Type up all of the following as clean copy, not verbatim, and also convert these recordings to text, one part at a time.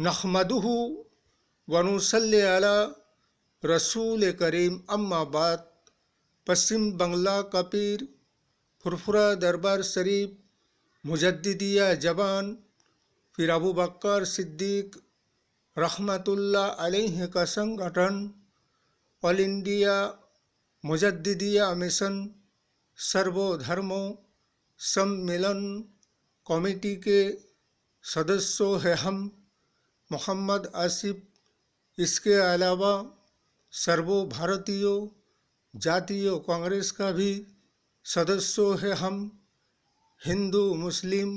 नहमदुहु व नुसल्ली अला रसूल करीम अम्मा बाद। पश्चिम बंगला का पीर फुरफुरा दरबार शरीफ मुजद्दिदिया जबान फिर अबू बकर सिद्दीक रहमतुल्लाह अलैहि का संगठन ऑल इंडिया मुजद्दिदिया मिशन सर्वधर्मों सम्मेलन कमेटी के सदस्यों हैं हम। मोहम्मद आसिफ इसके अलावा सर्वो भारतीय जातीय कांग्रेस का भी सदस्यों हैं हम। हिंदू मुस्लिम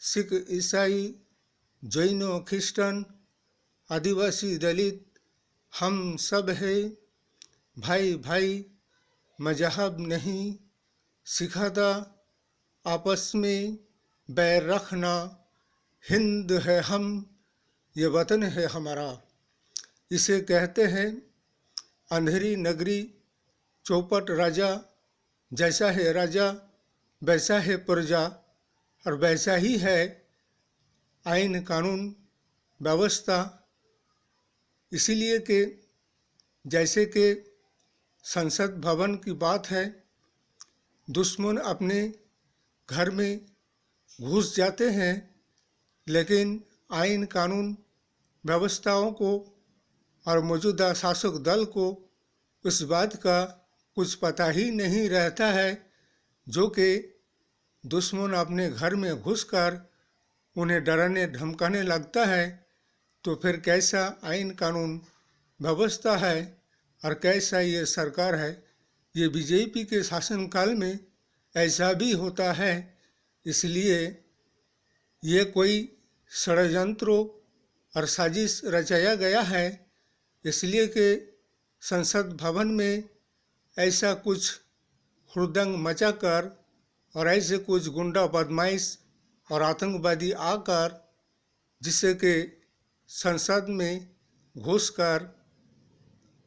सिख ईसाई जैन ख्रिस्टन आदिवासी दलित हम सब हैं भाई भाई। मजहब नहीं सिखाता आपस में बैर रखना। हिंद है हम ये वतन है हमारा। इसे कहते हैं अंधेरी नगरी चौपट राजा। जैसा है राजा वैसा है प्रजा और वैसा ही है आइन कानून व्यवस्था। इसीलिए कि जैसे कि संसद भवन की बात है, दुश्मन अपने घर में घुस जाते हैं लेकिन आइन कानून व्यवस्थाओं को और मौजूदा शासक दल को इस बात का कुछ पता ही नहीं रहता है जो कि दुश्मन अपने घर में घुसकर उन्हें डराने धमकाने लगता है। तो फिर कैसा आइन कानून व्यवस्था है और कैसा ये सरकार है। ये बीजेपी के शासनकाल में ऐसा भी होता है। इसलिए ये कोई षड्यंत्रों और साजिश रचाया गया है। इसलिए कि संसद भवन में ऐसा कुछ हुड़दंग मचाकर और ऐसे कुछ गुंडा बदमाश और आतंकवादी आकर जिससे कि संसद में घुसकर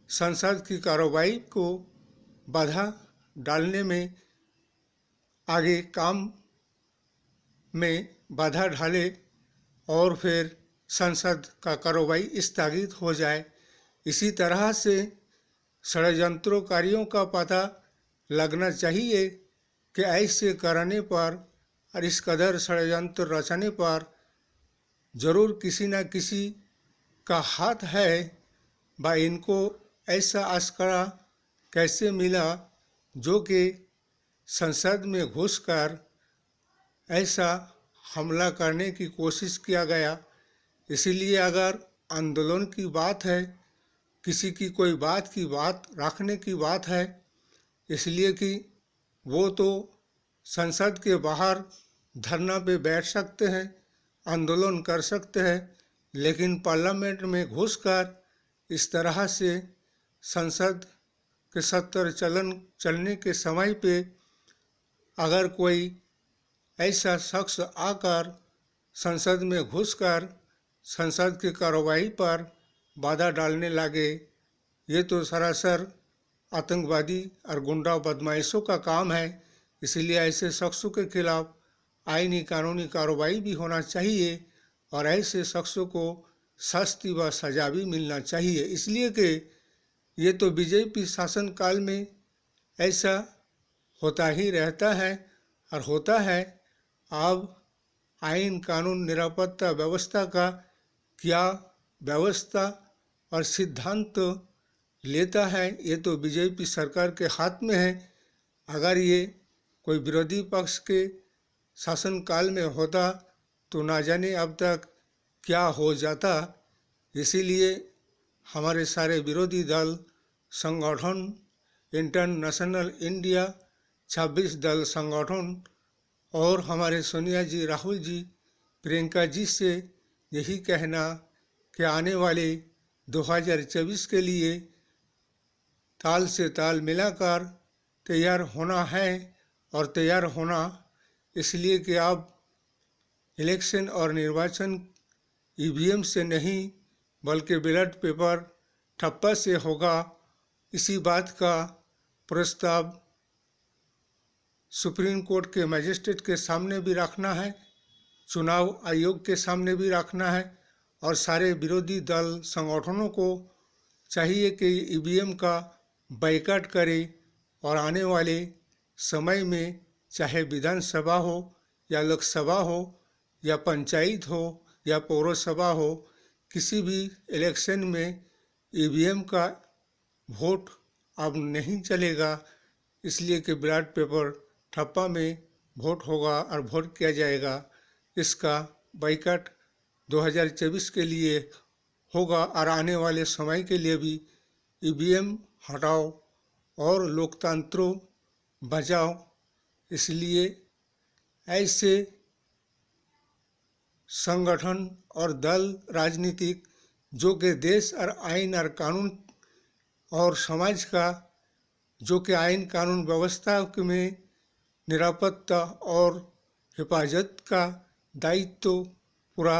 संसद की कार्रवाई को बाधा डालने में आगे काम में बाधा डाले और फिर संसद का कार्रवाई स्थगित हो जाए। इसी तरह से षड्यंत्रकारियों का पता लगना चाहिए कि ऐसे करने पर और इस कदर षड्यंत्र रचने पर ज़रूर किसी न किसी का हाथ है। व इनको ऐसा आस्कड़ा कैसे मिला जो कि संसद में घुसकर ऐसा हमला करने की कोशिश किया गया। इसीलिए अगर आंदोलन की बात है, किसी की कोई बात की बात रखने की बात है, इसलिए कि वो तो संसद के बाहर धरना पे बैठ सकते हैं, आंदोलन कर सकते हैं, लेकिन पार्लियामेंट में घुसकर इस तरह से संसद के सत्र चलने के समय पे अगर कोई ऐसा शख्स आकर संसद में घुसकर संसद की कार्रवाई पर बाधा डालने लगे, ये तो सरासर आतंकवादी और गुंडा बदमाशों का काम है। इसलिए ऐसे शख्सों के खिलाफ आईनी कानूनी कार्रवाई भी होना चाहिए और ऐसे शख्सों को सख्ती व सजा भी मिलना चाहिए। इसलिए कि ये तो बीजेपी शासनकाल में ऐसा होता ही रहता है और होता है। अब आइन कानून निरापत्ता व्यवस्था का क्या व्यवस्था और सिद्धांत लेता है ये तो बीजेपी सरकार के हाथ में है। अगर ये कोई विरोधी पक्ष के शासनकाल में होता तो ना जाने अब तक क्या हो जाता। इसीलिए हमारे सारे विरोधी दल संगठन इंटरनेशनल इंडिया 26 दल संगठन और हमारे सोनिया जी, राहुल जी, प्रियंका जी से यही कहना कि आने वाले 2024 के लिए ताल से ताल मिलाकर तैयार होना है और तैयार होना इसलिए कि अब इलेक्शन और निर्वाचन ईवीएम से नहीं बल्कि बैलेट पेपर ठप्पा से होगा। इसी बात का प्रस्ताव सुप्रीम कोर्ट के मजिस्ट्रेट के सामने भी रखना है, चुनाव आयोग के सामने भी रखना है और सारे विरोधी दल संगठनों को चाहिए कि ईवीएम का बाइकाट करे और आने वाले समय में चाहे विधानसभा हो या लोकसभा हो या पंचायत हो या पौरसभा हो, किसी भी इलेक्शन में ईवीएम का वोट अब नहीं चलेगा। इसलिए कि बैलेट पेपर ठप्पा में वोट होगा और वोट किया जाएगा। इसका बाइकाट 2024 के लिए होगा और आने वाले समय के लिए भी ईवीएम हटाओ और लोकतंत्र बचाओ। इसलिए ऐसे संगठन और दल राजनीतिक जो कि देश और आइन और कानून और समाज का, जो कि आइन कानून व्यवस्था में निरापत्ता और हिफाजत का दायित्व पूरा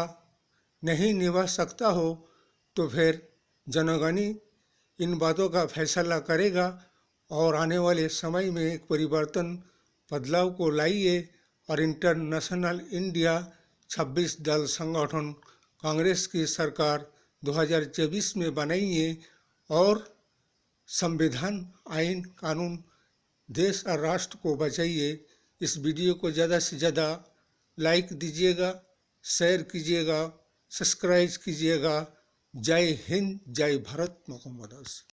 नहीं निभा सकता हो, तो फिर जनगण इन बातों का फैसला करेगा और आने वाले समय में एक परिवर्तन बदलाव को लाइए और इंटरनेशनल इंडिया 26 दल संगठन कांग्रेस की सरकार 2024 में बनाइए और संविधान, आइन, कानून, देश और राष्ट्र को बचाइए। इस वीडियो को ज़्यादा से ज़्यादा लाइक दीजिएगा, शेयर कीजिएगा, सब्सक्राइब कीजिएगा। जय हिंद, जय भारत, मोहम्मद।